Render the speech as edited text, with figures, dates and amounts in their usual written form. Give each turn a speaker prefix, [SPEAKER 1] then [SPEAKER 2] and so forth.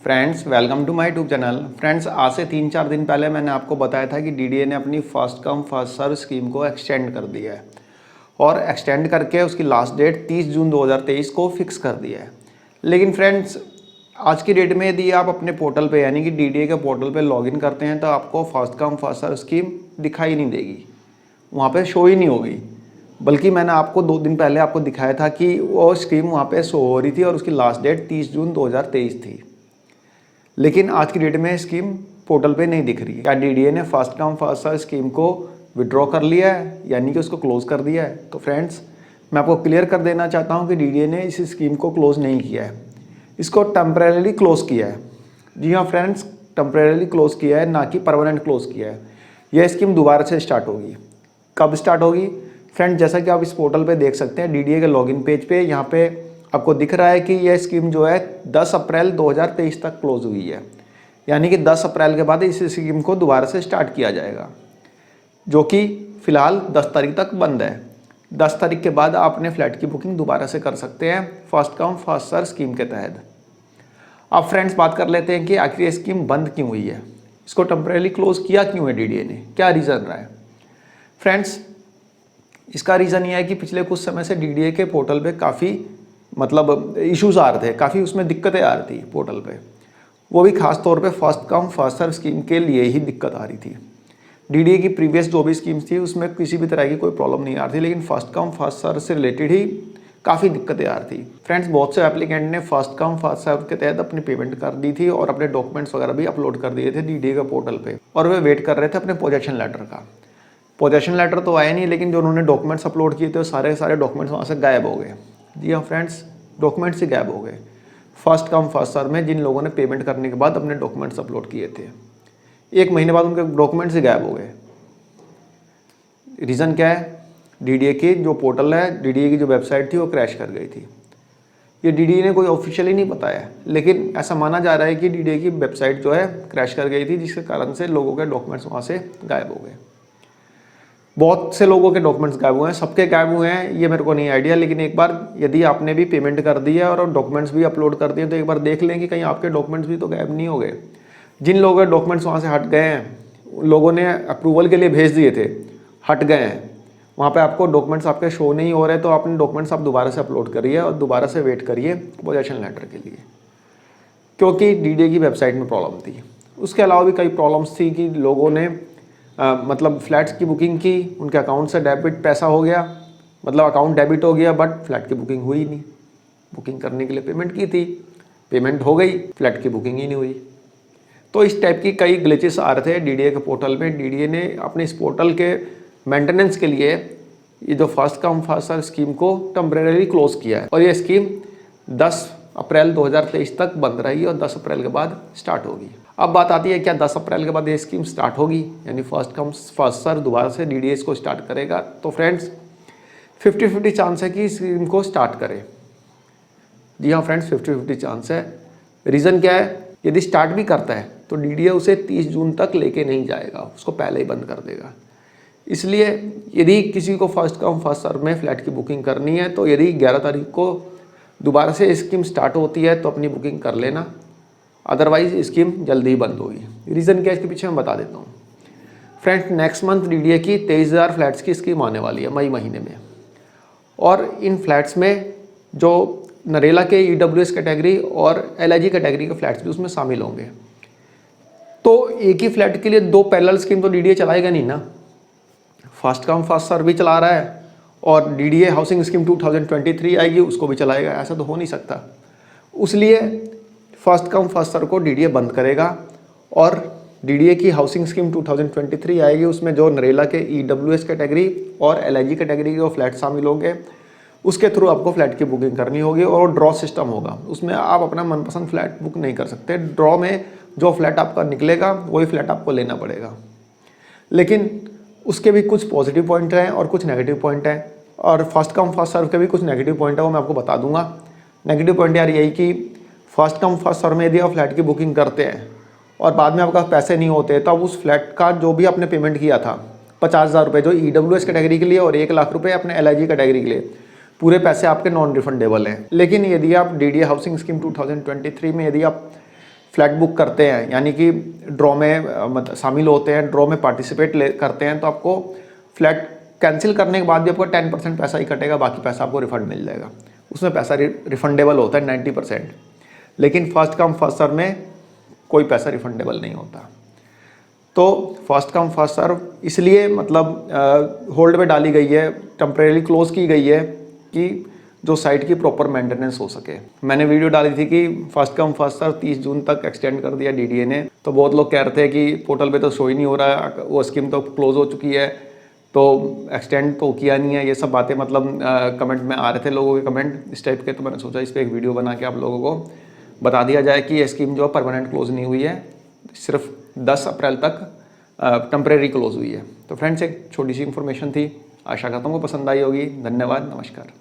[SPEAKER 1] Friends welcome to my YouTube channel. Friends आज से 3-4 दिन पहले मैंने आपको बताया था कि डीडीए ने अपनी first come first serve scheme को एक्सटेंड कर दिया है और एक्सटेंड करके उसकी लास्ट डेट 30 जून 2023 को फिक्स कर दिया है। लेकिन फ्रेंड्स आज की डेट में यदि आप अपने पोर्टल पे यानी कि डीडीए के पोर्टल पे लॉगिन करते हैं तो आपको first come first serve scheme दिखाई नहीं देगी, वहाँ पे शो ही नहीं होगी। बल्कि मैंने आपको 2 दिन पहले आपको दिखाया था कि वो स्कीम वहाँ पे शो हो रही थी और उसकी लास्ट डेट 30 जून 2023 थी। लेकिन आज की डेट में स्कीम पोर्टल पे नहीं दिख रही है। क्या डीडीए ने first come first serve scheme को विड्रॉ कर लिया है यानी कि उसको क्लोज़ कर दिया है? तो फ्रेंड्स मैं आपको क्लियर कर देना चाहता हूँ कि डीडीए ने इस स्कीम को क्लोज़ नहीं किया है, इसको टेम्परेरीली क्लोज़ किया है। जी हाँ फ्रेंड्स, टेम्परेरीली क्लोज़ किया है, ना कि परमानेंट क्लोज़ किया है। यह स्कीम दोबारा से स्टार्ट होगी। कब स्टार्ट होगी फ्रेंड्स? जैसा कि आप इस पोर्टल पे देख सकते हैं डीडीए के लॉगिन पेज पे, यहाँ पे आपको दिख रहा है कि यह स्कीम जो है 10 अप्रैल 2023 तक क्लोज हुई है। यानी कि 10 अप्रैल के बाद इस स्कीम को दोबारा से स्टार्ट किया जाएगा, जो कि फ़िलहाल 10 तारीख तक बंद है। 10 तारीख के बाद आप अपने फ्लैट की बुकिंग दोबारा से कर सकते हैं first come first serve scheme के तहत। अब फ्रेंड्स बात कर लेते हैं कि आखिर ये स्कीम बंद क्यों हुई है, इसको टेम्परेरी क्लोज किया क्यों है डीडीए ने, क्या रीज़न रहा है? फ्रेंड्स इसका रीज़न ये है कि पिछले कुछ समय से डीडीए के पोर्टल पे काफ़ी इश्यूज़ आ रहे थे, काफ़ी उसमें दिक्कतें आ रही थी पोर्टल पे। वो भी खास तौर पे first come first serve scheme के लिए ही दिक्कत आ रही थी। डीडीए की प्रीवियस जो भी स्कीम्स थी उसमें किसी भी तरह की कोई प्रॉब्लम नहीं आ रही थी, लेकिन फर्स्ट कम फर्स्ट सर्व से रिलेटेड ही काफ़ी दिक्कतें आ रही थी। फ्रेंड्स बहुत से एप्लीकेंट ने फर्स्ट कम फर्स्ट सर्व के तहत अपनी पेमेंट कर दी थी और अपने डॉक्यूमेंट्स वगैरह भी अपलोड कर दिए थे डीडीए के पोर्टल पर, और वे वेट कर रहे थे अपने पोजेशन लेटर का। पोजेशन लेटर तो आया नहीं, लेकिन जो उन्होंने डॉक्यूमेंट्स अपलोड किए थे सारे डॉक्यूमेंट्स वहाँ से गायब हो गए। जी हाँ फ्रेंड्स, डॉक्यूमेंट्स ही गायब हो गए फर्स्ट कम फर्स्ट सर्व में। जिन लोगों ने पेमेंट करने के बाद अपने डॉक्यूमेंट्स अपलोड किए थे, 1 महीने बाद उनके डॉक्यूमेंट्स ही गायब हो गए। रीज़न क्या है? डीडीए की जो पोर्टल है, डीडीए की जो वेबसाइट थी वो क्रैश कर गई थी। ये डीडीए ने कोई ऑफिशियली नहीं बताया, लेकिन ऐसा माना जा रहा है कि डीडीए की वेबसाइट जो है क्रैश कर गई थी, जिसके कारण से लोगों के डॉक्यूमेंट्स वहाँ से गायब हो गए। बहुत से लोगों के डॉक्यूमेंट्स गायब हुए हैं, सबके गायब हुए हैं ये मेरे को नहीं आइडिया, लेकिन एक बार यदि आपने भी पेमेंट कर दी है और डॉक्यूमेंट्स भी अपलोड कर दिए तो एक बार देख लें कि कहीं आपके डॉक्यूमेंट्स भी तो गायब नहीं हो गए। जिन लोगों के डॉक्यूमेंट्स वहाँ से हट गए हैं, लोगों ने अप्रूवल के लिए भेज दिए थे, हट गए हैं, वहाँ पर आपको डॉक्यूमेंट्स आपके शो नहीं हो रहे, तो अपने डॉक्यूमेंट्स आप दोबारा से अपलोड करिए और दोबारा से वेट करिए पोजेशन लेटर के लिए, क्योंकि डीडीए की वेबसाइट में प्रॉब्लम थी। उसके अलावा भी कई प्रॉब्लम्स थी कि लोगों ने फ्लैट्स की बुकिंग की, उनके अकाउंट से डेबिट पैसा हो गया, अकाउंट डेबिट हो गया, बट फ्लैट की बुकिंग हुई नहीं। बुकिंग करने के लिए पेमेंट की थी, पेमेंट हो गई, फ्लैट की बुकिंग ही नहीं हुई। तो इस टाइप की कई ग्लिचेस आ रहे थे डीडीए के पोर्टल में। डीडीए ने अपने इस पोर्टल के मेंटेनेंस के लिए ये जो first come first serve scheme को टेम्परेरी क्लोज किया है, और ये स्कीम 10 अप्रैल 2023 तक बंद रही और 10 अप्रैल के बाद स्टार्ट होगी। अब बात आती है क्या 10 अप्रैल के बाद ये स्कीम स्टार्ट होगी, यानी फर्स्ट कम फर्स्ट सर्व दोबारा से डीडीए इसको स्टार्ट करेगा? तो फ्रेंड्स 50-50 चांस है कि इस स्कीम को स्टार्ट करे। जी हाँ फ्रेंड्स, 50-50 चांस है। रीज़न क्या है? यदि स्टार्ट भी करता है तो डीडीए उसे 30 जून तक लेके नहीं जाएगा, उसको पहले ही बंद कर देगा। इसलिए यदि किसी को फर्स्ट कम फर्स्ट सर्व में फ्लैट की बुकिंग करनी है, तो यदि 11 तारीख को दोबारा से स्कीम स्टार्ट होती है तो अपनी बुकिंग कर लेना, अदरवाइज स्कीम जल्दी ही बंद होगी। रीज़न क्या है इसके पीछे मैं बता देता हूँ। फ्रेंड्स नेक्स्ट मंथ डीडीए की 23,000 फ्लैट्स की स्कीम आने वाली है मई महीने में, और इन फ्लैट्स में जो नरेला के ईडब्ल्यूएस कैटेगरी और एलआईजी कैटेगरी के फ्लैट्स भी उसमें शामिल होंगे। तो एक ही फ्लैट के लिए 2 पैरेलल स्कीम तो डीडीए चलाएगा नहीं ना। फर्स्ट कम फर्स्ट सर्व भी चला रहा है और डीडीए हाउसिंग स्कीम 2023 आएगी उसको भी चलाएगा, ऐसा तो हो नहीं सकता। इसलिए फर्स्ट कम फर्स्ट सर्व को डीडीए बंद करेगा और डीडीए की हाउसिंग स्कीम 2023 आएगी, उसमें जो नरेला के ईडब्ल्यूएस कैटेगरी और एलआईजी कैटेगरी के फ्लैट शामिल होंगे, उसके थ्रू आपको फ्लैट की बुकिंग करनी होगी और ड्रॉ सिस्टम होगा। उसमें आप अपना मनपसंद फ्लैट बुक नहीं कर सकते, ड्रॉ में जो फ्लैट आपका निकलेगा वही फ्लैट आपको लेना पड़ेगा। लेकिन उसके भी कुछ पॉजिटिव पॉइंट हैं और कुछ नेगेटिव पॉइंट हैं, और फर्स्ट कम फर्स्ट सर्व के भी कुछ नेगेटिव पॉइंट है, वो मैं आपको बता दूंगा। नेगेटिव पॉइंट यार यही कि फर्स्ट कम फर्स्ट सर्व में यदि आप फ्लैट की बुकिंग करते हैं और बाद में आपके पास पैसे नहीं होते, तो अब उस फ्लैट का जो भी आपने पेमेंट किया था 50,000 रुपये जो ईडब्ल्यूएस कैटेगरी के लिए और 1 लाख रुपये अपने एलआईजी कैटेगरी के लिए, पूरे पैसे आपके नॉन रिफंडेबल हैं। लेकिन यदि आप डीडीए हाउसिंग स्कीम 2023 में यदि आप फ्लैट बुक करते हैं, यानी कि ड्रॉ में मतलब शामिल होते हैं, ड्रॉ में पार्टिसिपेट करते हैं, तो आपको फ्लैट कैंसिल करने के बाद भी आपको 10% पैसा ही कटेगा, बाकी पैसा आपको रिफंड मिल जाएगा। उसमें पैसा रिफंडेबल होता है 90%, लेकिन फर्स्ट कम फर्स्ट सर्व में कोई पैसा रिफंडेबल नहीं होता। तो फर्स्ट कम फर्स्ट सर्व इसलिए मतलब होल्ड पे डाली गई है, टेम्परेरी क्लोज की गई है कि जो साइट की प्रॉपर मेंटेनेंस हो सके। मैंने वीडियो डाली थी कि फर्स्ट कम फर्स्ट सर्व 30 जून तक एक्सटेंड कर दिया डीडीए ने, तो बहुत लोग कह रहे थे कि पोर्टल पे तो शो ही नहीं हो रहा, वो स्कीम तो क्लोज हो चुकी है, तो एक्सटेंड तो किया नहीं है। ये सब बातें मतलब कमेंट में आ रहे थे लोगों के कमेंट इस टाइप के, तो मैंने सोचा इस पर एक वीडियो बना के आप लोगों को बता दिया जाए कि ये स्कीम जो परमानेंट क्लोज नहीं हुई है, सिर्फ 10 अप्रैल तक टेम्परेरी क्लोज हुई है। तो फ्रेंड्स, एक छोटी सी इन्फॉर्मेशन थी, आशा करता हूँ वो पसंद आई होगी। धन्यवाद, नमस्कार।